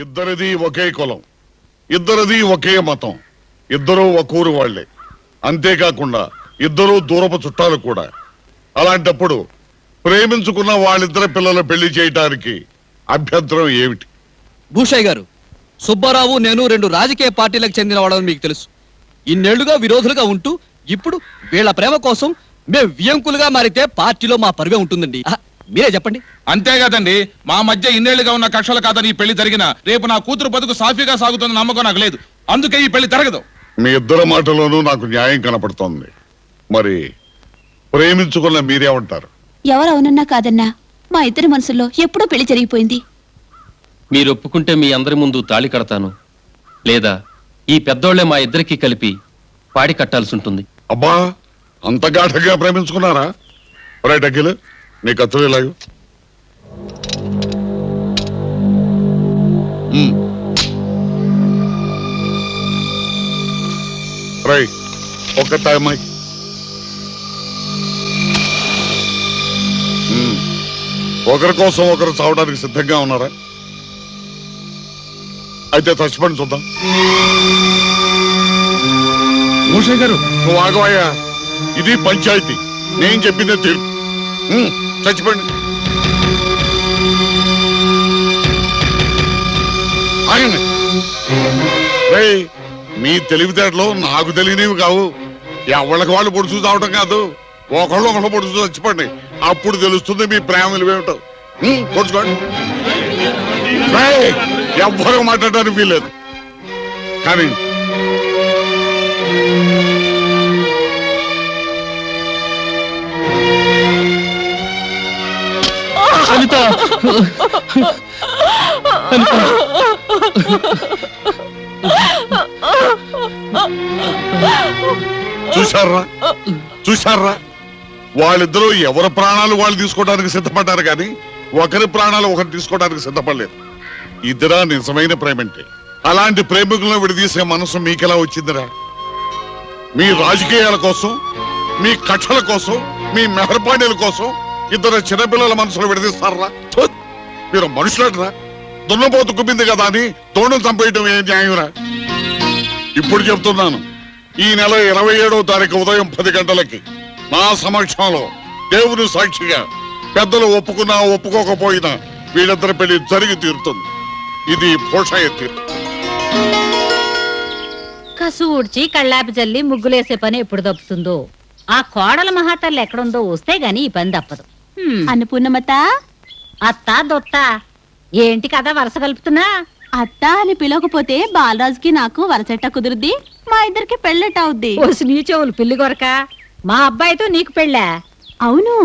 ఇద్దరిది ఒకే కులం, ఇద్దరిది ఒకే మతం, ఇద్దరూ ఒక ఊరు వాళ్లే. అంతేకాకుండా ఇద్దరూ దూరపు చుట్టాలు కూడా. అలాంటప్పుడు ప్రేమించుకున్న వాళ్ళిద్దరి పిల్లల పెళ్లి చేయటానికి అభ్యంతరం ఏమిటి? భూషయ్య గారు, సుబ్బారావు నేను రెండు రాజకీయ పార్టీలకు చెందిన వాళ్ళని మీకు తెలుసు. ఇన్నేళ్లుగా విరోధులుగా ఉంటూ ఇప్పుడు వీళ్ళ ప్రేమ కోసం మేము వియంకులుగా మారితే పార్టీలో మా పరువే ఉంటుందండి. మీరే చెప్పండి. అంతే కదండి, మా మధ్య ఇన్నేళ్లుగా ఉన్న కక్షలు కాదని ఈ పెళ్లి జరిగిన రేపు నా కూతురు బతుకు సాఫీగా సాగుతున్న నమ్మకం నాకు లేదు. అందుకే ఈ పెళ్లి జరగదు. మీ ఇద్దరి మాటలోనూ నాకు న్యాయం కనపడుతోంది. మరి ప్రేమించుకున్న మీరేమంటారు? ఎవరవునన్నా కాదన్నా మా ఇద్దరి మనసుల్లో ఎప్పుడో పెళ్లి జరిగిపోయింది. మీరు ఒప్పుకుంటే మీ అందరి ముందు తాళి కడతాను, లేదా ఈ పెద్దోళ్లే మా ఇద్దరికి కలిపి పాడి కట్టాల్సి ఉంటుంది. అబ్బా, అంత గాఢంగా ప్రేమించుకున్నారా? రైట్ అఖిల్, నీ కత్తులు ఇలాగు. రై ఒక టైం ఒకరి కోసం ఒకరు చావడానికి సిద్ధంగా ఉన్నారా? అయితే చచ్చిపోండి చూద్దాం. భూషయ్య గారు, నువ్వు ఆగవయ్యా, ఇది పంచాయతీ, నేను చెప్పిందే తీర్పు. చచ్చిపోండి. ఆగండి. రేయ్, మీ తెలివితేటలో నాకు తెలియనివి కావు. ఎవరికి వాళ్ళు పొడుచు చావటం కాదు, ఒకళ్ళు ఒకళ్ళు పొడుచు చచ్చిపోండి. అప్పుడు తెలుస్తుంది మీ ప్రేమలు ఏమిటో. పొడుచుకోండి. ఎవ్వరూ మాట్లాడడానికి వీల్లేదు. కానీ అనిత, చూశారా వాళ్ళిద్దరూ ఎవరి ప్రాణాలు వాళ్ళు తీసుకోవడానికి సిద్ధపడ్డారు, కానీ ఒకరి ప్రాణాలు ఒకరు తీసుకోవడానికి సిద్ధపడలేదు. ఇద్దరా నిజమైన ప్రేమంటే. అలాంటి ప్రేమికులను విడదీసే మనసు మీకెలా వచ్చిందిరా? మీ రాజకీయాల కోసం, మీ కక్షల కోసం, మీ మెహర్బానీల కోసం ఇద్దరు చిన్నపిల్లల మనసులు విడదీస్తారా? మీరు మనుషులట్రా? దున్నపోతు కుమ్మింది కదా అని తోడు చంపేయటం ఏ న్యాయంరా? ఇప్పుడు చెప్తున్నాను, ఈ నెల 27వ తారీఖు ఉదయం 10 గంటలకి నా సమక్షంలో దేవుని సాక్షిగా పెద్దలు ఒప్పుకున్నా ఒప్పుకోకపోయినా వీళ్ళిద్దరి పెళ్లి జరిగి తీరుతుంది. ఇది పోషాయ తీరు. కసు ఊడ్చి కళ్ళాపి జల్లి ముగ్గులేసే పని ఎప్పుడు తప్పుతుందో, ఆ కోడల మహాతల్లి ఎక్కడుందో వస్తే గాని ఈ పని తప్పదు. అన్నపూర్ణమత, అత్త దొత్త ఏంటి కదా వరుస కలుపుతున్నా? అత్త అని పిలవకపోతే బాలరాజుకి నాకు వరసెట్ట కుదురుద్ది, మా ఇద్దరికి పెళ్ళెట్ట అవుద్ది. ఓసి నీ చెవులు పిల్లి కొరక, మా అబ్బాయితో నీకు పెళ్ళా? అవును,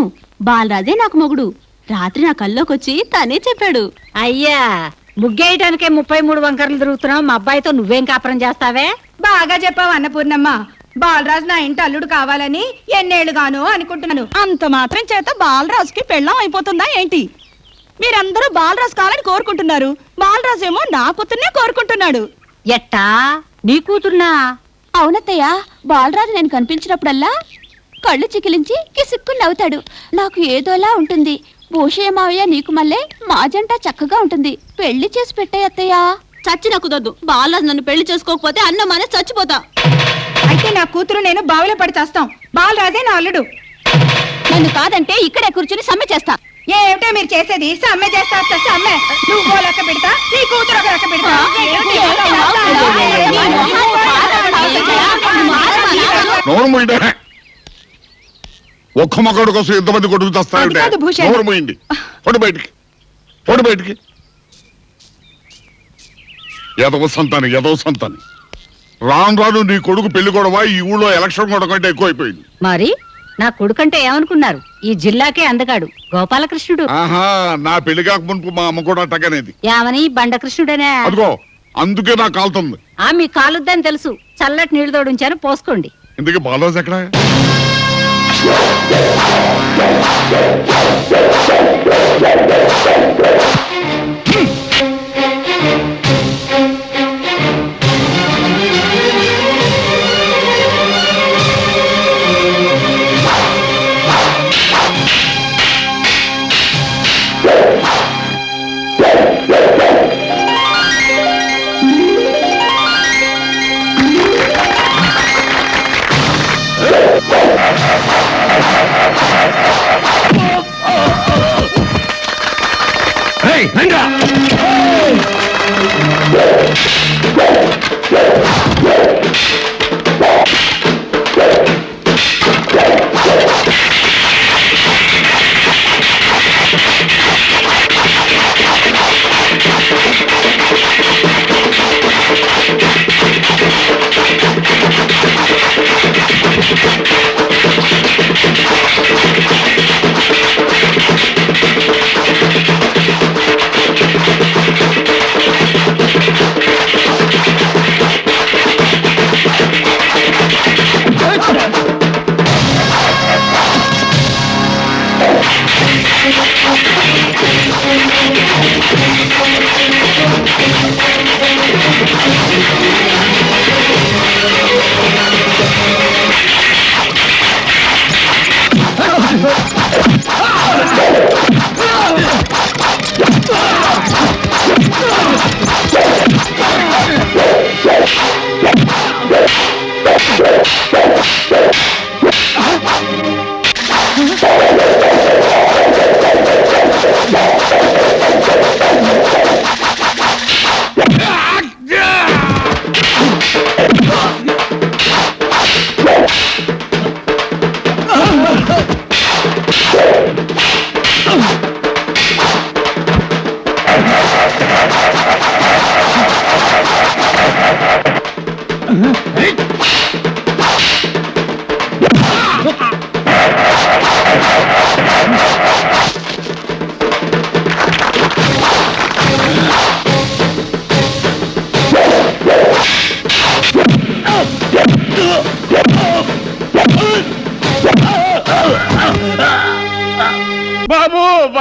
బాలరాజే నాకు మొగుడు. రాత్రి నా కల్లోకొచ్చి తనే చెప్పాడు. అయ్యా, ముగ్గేయటానికే 33 వంకరలు తిరుగుతున్నావు, మా అబ్బాయితో నువ్వేం కాపురం చేస్తావే? బాగా చెప్పావు అన్నపూర్ణమ్మ. బాలరాజు నా ఇంటి అల్లుడు కావాలని ఎన్నేళ్లుగానో అనుకుంటున్నాను. అంత మాత్రం చేత బాలరాజుకి పెళ్ళం అయిపోతుందా ఏంటి? మీరందరూ బాలరాజు కావాలని కోరుకుంటున్నారు, బాలరాజు ఏమో నా కూతుర్నే కోరుకుంటున్నాడు. ఎట్టా, నీ కూతుర్నా? అవునత్తయ్య, బాలరాజు నేను కనిపించినప్పుడల్లా కళ్ళు చికిలించి కిసిక్కు నవ్వుతాడు. నాకు ఏదోలా ఉంటుంది. భూషయ్య మావయ్య, నీకు మళ్ళీ మా జంట చక్కగా ఉంటుంది. పెళ్లి చేసి పెట్టే అత్తయ్య. చచ్చి నాకు కుదరదు. బాలరాజు నన్ను పెళ్లి చేసుకోకపోతే అన్న మన చచ్చిపోతా. అయితే నా కూతురు నేను బావిలో పడి చేస్తాం. బాలరాజే నా అల్లుడు. నన్ను కాదంటే ఇక్కడే కూర్చుని సమ్మె చేస్తా. ఏమిటో మీరు చేసేది? సమ్మె చేస్తా సమ్మె. నువ్వు లెక్క పెడతా, నీ కూతురు ఒక లెక్క పెడతా. ఒక్క మగడు కోసం ఎంతమంది కొడుకు తెస్తాడు? పోయింది. పొడి బయటికి, పొడి బయటికి. ఎదవ సంతాని రాను రాను నీ కొడుకు పెళ్లి గొడవ ఈ ఊళ్ళో ఎలక్షన్ గొడవ కంటే ఎక్కువైపోయింది. మరి నా కొడుకంటే ఏమనుకున్నారు? ఈ జిల్లాకే అందగాడు గోపాలకృష్ణుడు. ఆహా, నా పెళ్లి కాక మునుపు మా అమ్మ కూడా అట్టగానేది. ఏమని బండకృష్ణుడనే? అదిగో అందుకే నాకు కాలుతుంది. మీ కాలుద్దని తెలుసు, చల్లటి నీళ్లు తోడించాను, పోసుకోండి. ఇందుకే బాలరాజు ఎక్కడ?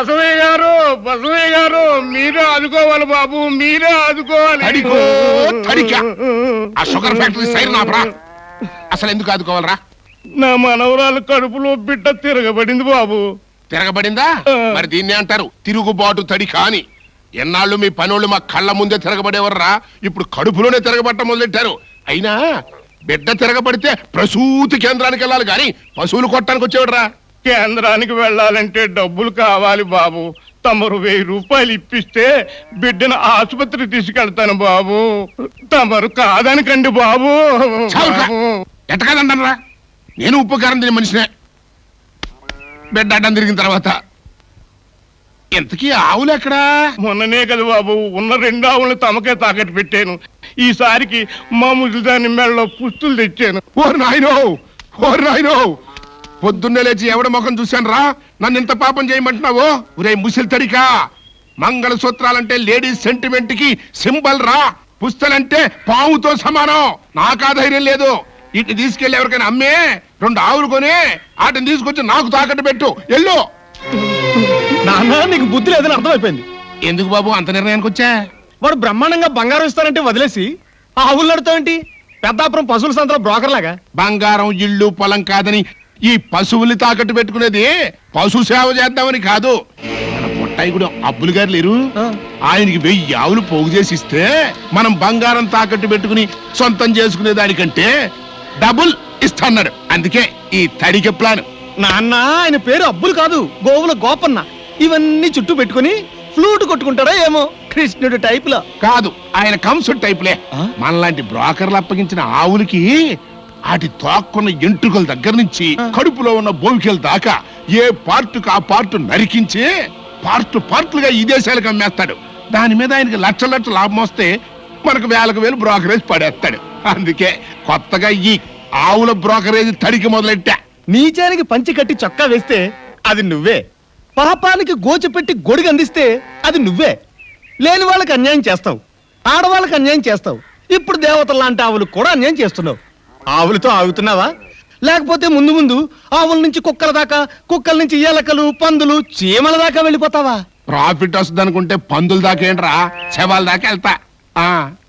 బసవయ్య గారు మీరే ఆదుకోవాలి బాబు, మీరే ఆదుకోవాలి. ఆ షుగర్ ఫ్యాక్టరీ సైడ్ నాపరా. అసలు ఎందుకు ఆదుకోవాలరా? నా మనవరాలు కడుపులో బిడ్డ తిరగబడింది బాబు. తిరగబడిందా? మరి దీన్నే అంటారు తిరుగుబాటు తడి కాని. ఎన్నాళ్ళు మీ పనోళ్ళు మా కళ్ళ ముందే తిరగబడేవర్రా, ఇప్పుడు కడుపులోనే తిరగబట్ట మొదలెట్టారు. అయినా బిడ్డ తిరగబడితే ప్రసూతి కేంద్రానికి వెళ్ళాలి గాని పశువులు కొట్టడానికి వచ్చేవాడురా. కేంద్రానికి వెళ్ళాలంటే డబ్బులు కావాలి బాబు. తమరు 1000 రూపాయలు ఇప్పిస్తే బిడ్డను ఆసుపత్రికి తీసుకెళ్తాను బాబు. తమరు కాదనకండి బాబు. ఎట్ట కాదంటారా? నేను ఉప్పు కారం తినే మనిషినే. బిడ్డ అడ్డం తిరిగిన తర్వాత ఎంతకీ ఆవులు ఎక్కడా? మొన్ననే కదా బాబు, ఉన్న 2 ఆవులను తమకే తాకట్టు పెట్టాను. ఈసారికి మా ముసలిదాని మెడలో పుస్తులు తెచ్చాను. ఓరు నాయనో పొద్దున్నే లేచి ఎవడ ముఖం చూశాను రా నన్ను ఇంత పాపం చేయమంటున్నావు? ఒరే ముసిలి తడికా, మంగళసూత్రాలంటే లేడీస్ సెంటిమెంట్ కి సింబల్ రా. పుస్తలంటే పావుతో సమానం. నాకా ధైర్యం లేదు. ఇటు తీసుకెళ్లి ఎవరికైనా అమ్మే 2 ఆవులు కొని వాటిని తీసుకొచ్చి నాకు తాకట్టు పెట్టు. ఎల్లు. నాన్న నీకు బుద్ధి లేదని అర్థమైపోయింది. ఎందుకు బాబు అంత నిర్ణయానికి వచ్చా? వాడు బ్రహ్మాండంగా బంగారం ఇస్తానంటే వదిలేసి ఆ ఆవులు నడుతావేంటి? పెద్దాపురం పశువుల సంతలో బ్రోకర్ లాగా. బంగారం ఇల్లు పొలం కాదని ఈ పశువుల్ని తాకట్టు పెట్టుకునేది పశు సేవ చేద్దామని కాదు. మన పొట్టాయి కూడా అబ్బులు గారు లేరు, ఆయనకి 1000 ఆవులు పోగు చేసి ఇస్తే మనం బంగారం తాకట్టు పెట్టుకుని సొంతం చేసుకునే దానికంటే డబుల్ ఇస్తాన్నాడు. అందుకే ఈ తడిక ప్లాన్. నాన్న ఆయన పేరు అబ్బులు కాదు, గోవుల గోపన్న. ఇవన్నీ చుట్టూ పెట్టుకుని ఫ్లూట్ కొట్టుకుంటారా ఏమో, కృష్ణుడు టైప్ లో. కాదు, ఆయన కంసుడు టైపులే. మనలాంటి బ్రోకర్లు అప్పగించిన ఆవులకి వాటి తోక్కున్న ఎంట్రుకల దగ్గర నుంచి కడుపులో ఉన్న బోవికల దాకా ఏ పార్టుకు ఆ పార్టు నరికించి పార్ట్లుగా ఈ దేశాలకు అమ్మేస్తాడు. దాని మీద ఆయనకి లక్షల లాభం వస్తే మనకు 1000 బ్రోకరేజ్ పడేస్తాడు. అందుకే కొత్తగా ఈ ఆవుల బ్రోకరేజ్ తడికి మొదలెట్టా. నీచానికి పంచి కట్టి చొక్కా వేస్తే అది నువ్వే, పాపానికి గోచి పెట్టి గొడుగు అందిస్తే అది నువ్వే. లేని వాళ్ళకి అన్యాయం చేస్తావు, ఆడవాళ్ళకి అన్యాయం చేస్తావు. ఇప్పుడు దేవతల లాంటి ఆవులకు కూడా అన్యాయం చేస్తున్నావు. ఆవులతో ఆగుతున్నావా? లేకపోతే ముందు ముందు ఆవుల నుంచి కుక్కల దాకా, కుక్కల నుంచి ఎలకలు, పందులు, చీమల దాకా వెళ్ళిపోతావా? ప్రాఫిట్ వస్తుంది అనుకుంటే పందుల దాకా ఏంట్రా, శవాల దాకా వెళ్తా.